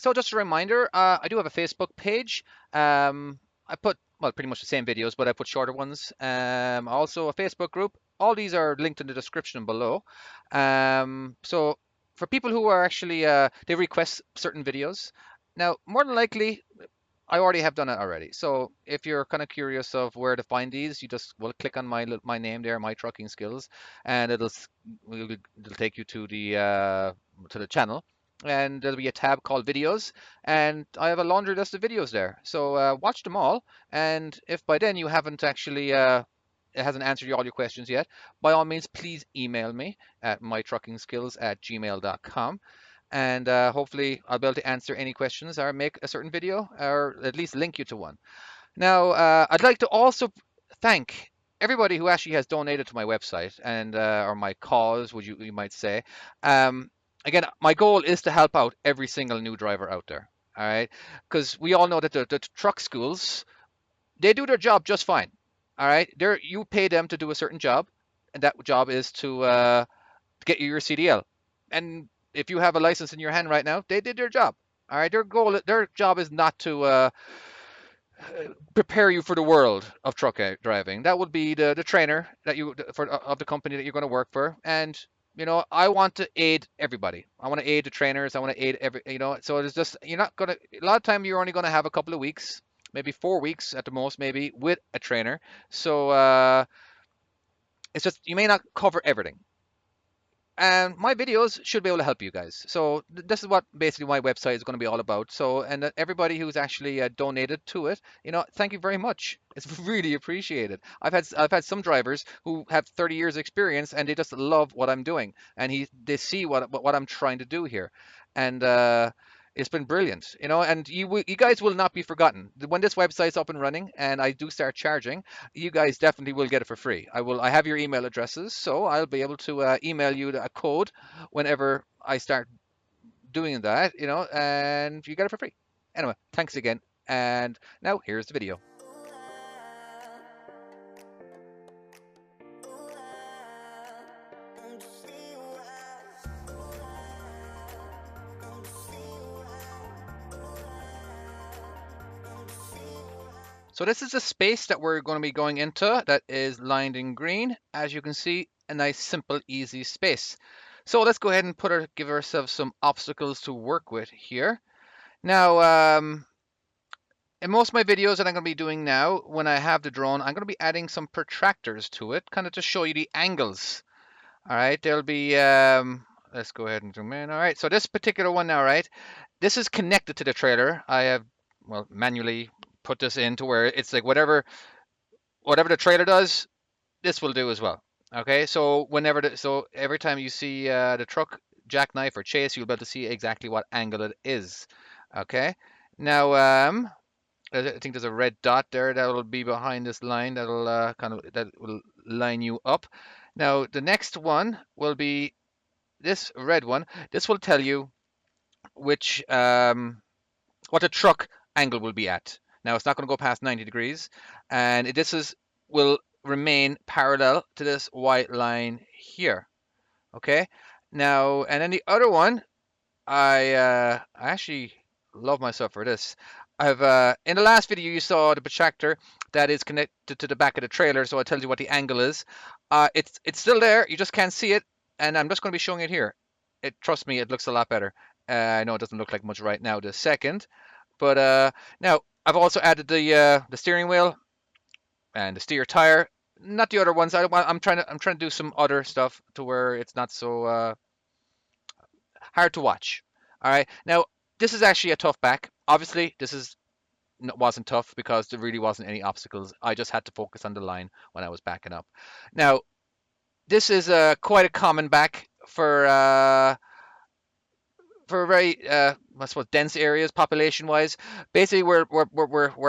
So just a reminder, I do have a Facebook page. I put, well, pretty much the same videos, but I put shorter ones. Also a Facebook group. All these are linked in the description below. So for people who are actually, they request certain videos. Now, more than likely, I already have done it already. So if you're kind of curious of where to find these, you just will click on my name there, My Trucking Skills, and it'll take you to the channel, and there'll be a tab called Videos, and I have a laundry list of videos there. So watch them all, and if by then you haven't actually it hasn't answered all your questions yet, by all means, please email me at mytruckingskills@gmail.com, and hopefully I'll be able to answer any questions or make a certain video or at least link you to one. Now, I'd like to also thank everybody who actually has donated to my website and or my cause, would you might say. Um, Again, my goal is to help out every single new driver out there. All right, because we all know that the truck schools, they do their job just fine. All right, you pay them to do a certain job, and that job is to get you your CDL. And if you have a license in your hand right now, they did their job. All right, their job is not to prepare you for the world of truck driving. That would be the trainer that you for of the company that you're going to work for. And I want to aid everybody. I want to aid the trainers. I want to aid every. So it's just you're not gonna. A lot of time you're only going to have a couple of weeks, maybe 4 weeks at the most, maybe with a trainer. So it's just you may not cover everything, and my videos should be able to help you guys. So this is what basically my website is going to be all about. So, and everybody who's actually donated to it, thank you very much. It's really appreciated. I've had some drivers who have 30 years experience, and they just love what I'm doing, and they see what I'm trying to do here, and it's been brilliant. And you guys will not be forgotten when this website's up and running, and I do start charging. You guys definitely will get it for free. I have your email addresses, so I'll be able to email you a code whenever I start doing that, and you get it for free. Anyway, thanks again. And now here's the video. So this is the space that we're going to be going into that is lined in green. As you can see, a nice, simple, easy space. So let's go ahead and give ourselves some obstacles to work with here. Now, in most of my videos that I'm going to be doing now, when I have the drone, I'm going to be adding some protractors to it, kind of to show you the angles. All right, there'll be, let's go ahead and zoom in. All right, so this particular one now, right, this is connected to the trailer. I have, well, manually put this in to where it's like whatever the trailer does, this will do as well. Okay, so so every time you see the truck jackknife or chase, you'll be able to see exactly what angle it is. Okay, now I think there's a red dot there that will be behind this line that'll that will line you up. Now the next one will be this red one. This will tell you which what the truck angle will be at. Now it's not going to go past 90 degrees, and will remain parallel to this white line here. Okay. Now, and then the other one, I actually love myself for this. I've in the last video you saw the protractor that is connected to the back of the trailer, so it tells you what the angle is. It's still there. You just can't see it, and I'm just going to be showing it here. Trust me, it looks a lot better. I know it doesn't look like much right now, the second, but now I've also added the steering wheel and the steer tire. Not the other ones. I'm trying to do some other stuff to where it's not so hard to watch. All right. Now this is actually a tough back. Obviously, wasn't tough because there really wasn't any obstacles. I just had to focus on the line when I was backing up. Now this is quite a common back for very I suppose dense areas population wise. Basically where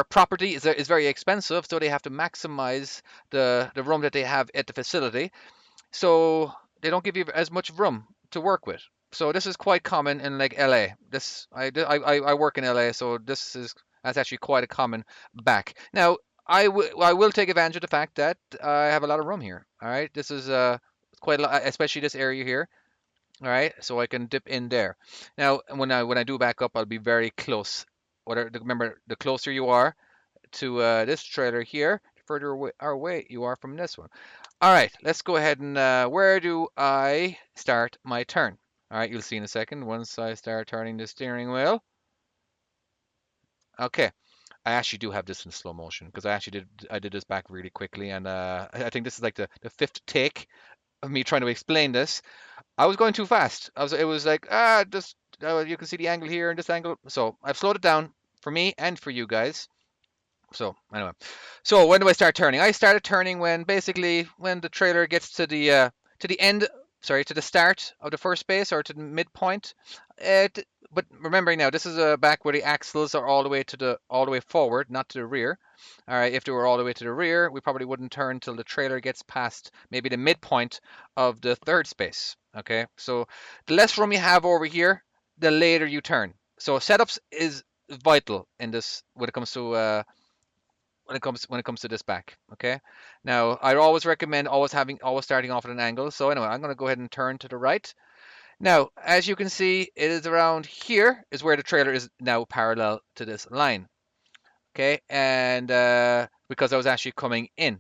property is very expensive, so they have to maximize the room that they have at the facility, so they don't give you as much room to work with. So this is quite common in like LA. This I work in LA, so that's actually quite a common back. Now I will take advantage of the fact that I have a lot of room here. All right, this is quite a lot, especially this area here. All right, so I can dip in there. Now, when I do back up, I'll be very close. Remember, the closer you are to this trailer here, the further away you are from this one. All right, let's go ahead and where do I start my turn? All right, you'll see in a second once I start turning the steering wheel. Okay, I actually do have this in slow motion because I did this back really quickly, and I think this is like the fifth take of me trying to explain this. I was going too fast. It was like just you can see the angle here and this angle. So I've slowed it down for me and for you guys. So anyway, so when do I start turning? I started turning when basically when the trailer gets to the end, sorry, to the start of the first space or to the midpoint. But remembering now, this is back where the axles are all the way forward, not to the rear. All right, if they were all the way to the rear, we probably wouldn't turn until the trailer gets past maybe the midpoint of the third space. Okay, so the less room you have over here, the later you turn. So setups is vital in this when it comes to when it comes to this back. Okay. Now I always recommend always starting off at an angle. So anyway, I'm going to go ahead and turn to the right. Now, as you can see, it is around here is where the trailer is now parallel to this line. Okay, and because I was actually coming in.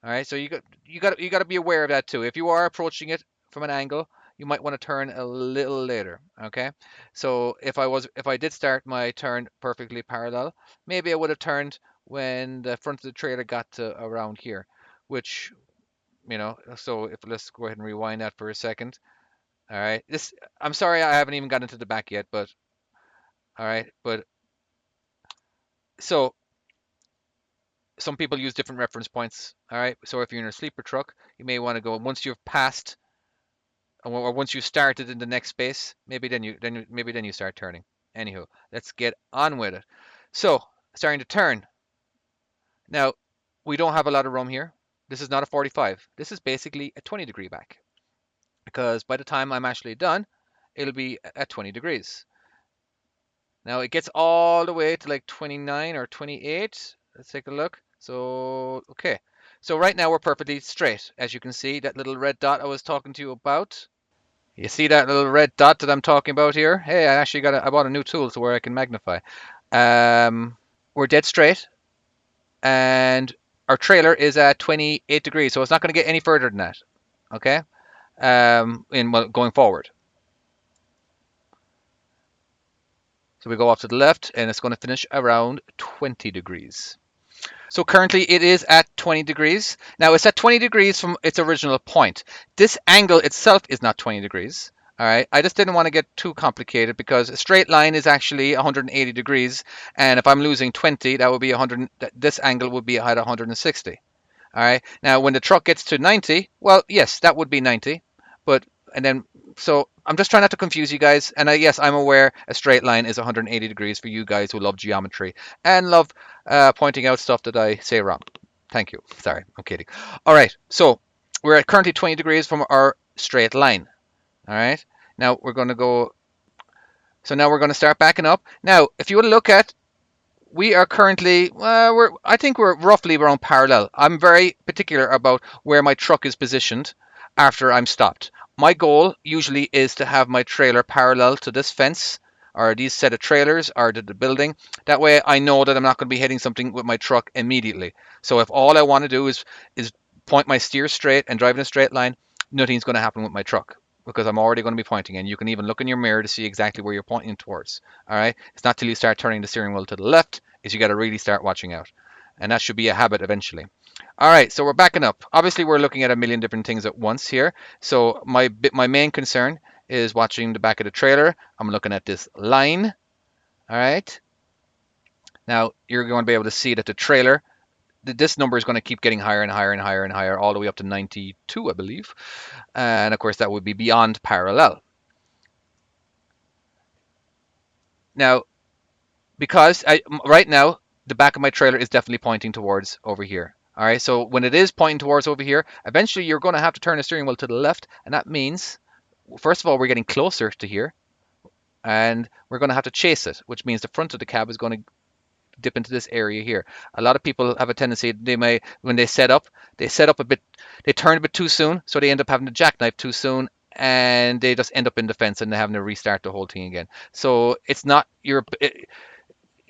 All right, so you got to be aware of that too. If you are approaching it from an angle, you might want to turn a little later. Okay, so if I did start my turn perfectly parallel, maybe I would have turned when the front of the trailer got to around here, which So if let's go ahead and rewind that for a second. All right, this I'm sorry I haven't even gotten to the back yet, but all right, but so some people use different reference points. All right, so if you're in a sleeper truck, you may want to go once you've passed or once you started in the next space, maybe then you start turning. Anywho, let's get on with it. So starting to turn. Now we don't have a lot of room here. This is not a 45. This is basically a 20-degree back because by the time I'm actually done, it'll be at 20 degrees. Now it gets all the way to like 29 or 28. Let's take a look. So, okay. So right now we're perfectly straight. As you can see, that little red dot I was talking to you about. You see that little red dot that I'm talking about here? Hey, I bought a new tool to where I can magnify. We're dead straight, and our trailer is at 28 degrees, so it's not going to get any further than that. Okay, going forward. So we go off to the left, and it's going to finish around 20 degrees. So currently it is at 20 degrees. Now it's at 20 degrees from its original point. This angle itself is not 20 degrees. All right, I just didn't want to get too complicated because a straight line is actually 180 degrees, and if I'm losing 20, that would be 100. This angle would be at 160. All right. Now, when the truck gets to 90, well, yes, that would be 90, but and then so I'm just trying not to confuse you guys. And yes, I'm aware a straight line is 180 degrees for you guys who love geometry and love pointing out stuff that I say wrong. Thank you. Sorry, I'm kidding. All right. So we're at currently 20 degrees from our straight line. All right. Now we're going to go. So now we're going to start backing up. Now, if you would look at we are currently I think we're roughly around parallel. I'm very particular about where my truck is positioned after I'm stopped. My goal usually is to have my trailer parallel to this fence or these set of trailers or to the building. That way I know that I'm not going to be hitting something with my truck immediately. So if all I want to do is point my steer straight and drive in a straight line, nothing's going to happen with my truck because I'm already going to be pointing, and you can even look in your mirror to see exactly where you're pointing towards. All right, it's not till you start turning the steering wheel to the left is you got to really start watching out, and that should be a habit eventually. All right, so we're backing up. Obviously, we're looking at a million different things at once here. So my main concern is watching the back of the trailer. I'm looking at this line. All right. Now you're going to be able to see that the trailer, this number is going to keep getting higher and higher and higher and higher, all the way up to 92, I believe. And of course, that would be beyond parallel. Now, because right now the back of my trailer is definitely pointing towards over here. All right, so when it is pointing towards over here, eventually you're going to have to turn the steering wheel to the left, and that means, first of all, we're getting closer to here, and we're going to have to chase it, which means the front of the cab is going to dip into this area here. A lot of people have a tendency, when they set up a bit, they turn a bit too soon, so they end up having to jackknife too soon, and they just end up in defense and they're having to restart the whole thing again. So it's not your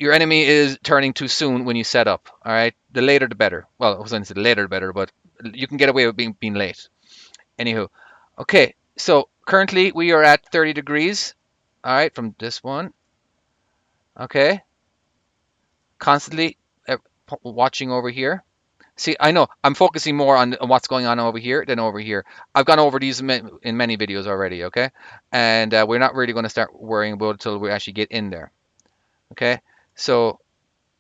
enemy is turning too soon when you set up. All right, the later the better. Well, I was going to say the later the better, but you can get away with being late. Anywho, okay. So currently we are at 30 degrees. All right, from this one. Okay, constantly watching over here. See, I know I'm focusing more on what's going on over here than over here. I've gone over these in many videos already, okay? And we're not really going to start worrying about it until we actually get in there, okay? So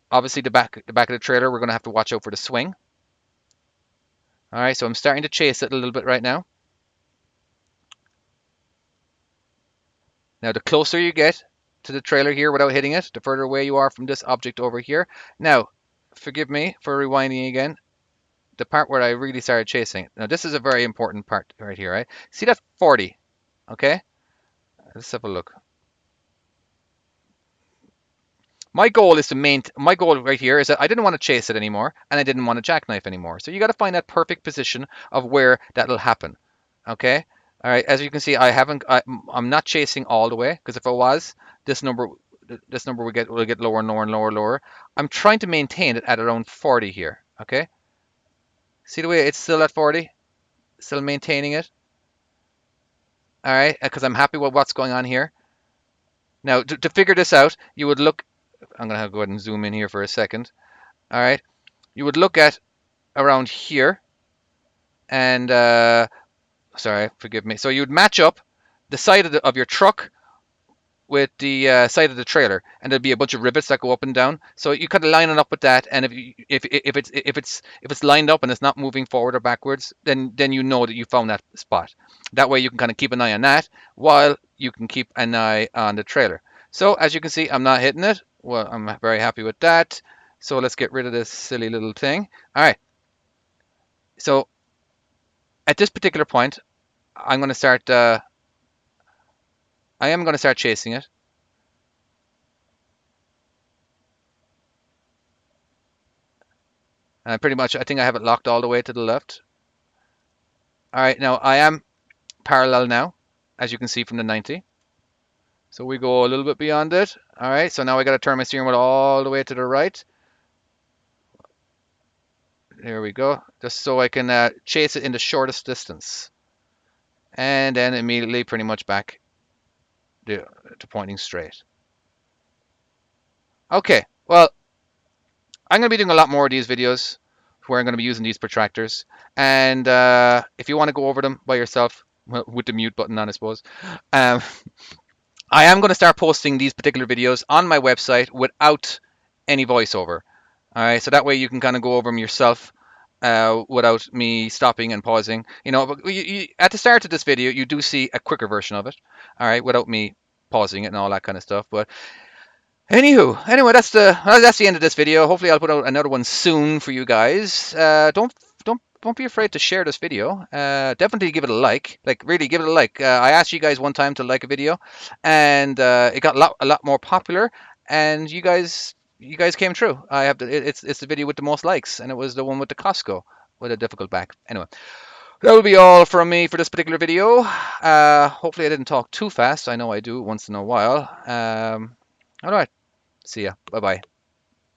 obviously the back of the trailer, we're going to have to watch out for the swing. All right, so I'm starting to chase it a little bit right now. Now, the closer you get to the trailer here without hitting it, the further away you are from this object over here. Now, forgive me for rewinding again. The part where I really started chasing. Now, this is a very important part right here, right? See that 40, okay? Let's have a look. My goal right here is that I didn't want to chase it anymore, and I didn't want to jackknife anymore. So you got to find that perfect position of where that'll happen, okay? All right, as you can see, I'm not chasing all the way, because if I was, this number will get lower and lower and lower and lower. I'm trying to maintain it at around 40 here, okay? See the way it's still at 40? Still maintaining it. All right, because I'm happy with what's going on here. Now, to figure this out, you would look, I'm going to go ahead and zoom in here for a second. All right, you would look at around here, and sorry, forgive me. So you would match up the side of your truck with the side of the trailer, and there'll be a bunch of rivets that go up and down. So you kind of line it up with that, and if it's lined up and it's not moving forward or backwards, then you know that you found that spot. That way you can kind of keep an eye on that while you can keep an eye on the trailer. So as you can see, I'm not hitting it. Well, I'm very happy with that. So let's get rid of this silly little thing. All right. So at this particular point, I'm going to start. I am going to start chasing it. Pretty much, I think I have it locked all the way to the left. All right, now I am parallel now, as you can see from the 90. So we go a little bit beyond it. All right, so now I got to turn my steering wheel all the way to the right. There we go, just so I can chase it in the shortest distance. And then immediately pretty much back to pointing straight. Okay, well, I'm going to be doing a lot more of these videos where I'm going to be using these protractors. And if you want to go over them by yourself, well, with the mute button on, I suppose, um, I am going to start posting these particular videos on my website without any voiceover. All right, so that way you can kind of go over them yourself without me stopping and pausing. You know, at the start of this video, you do see a quicker version of it. All right, without me pausing it and all that kind of stuff. But anyway, that's the end of this video. Hopefully, I'll put out another one soon for you guys. Don't be afraid to share this video. Definitely give it a like. Like, really give it a like. I asked you guys one time to like a video, and it got a lot more popular. And you guys came true. It's the video with the most likes, and it was the one with the Costco with a difficult back. Anyway, that will be all from me for this particular video. Hopefully, I didn't talk too fast. I know I do once in a while. All right. See ya. Bye bye.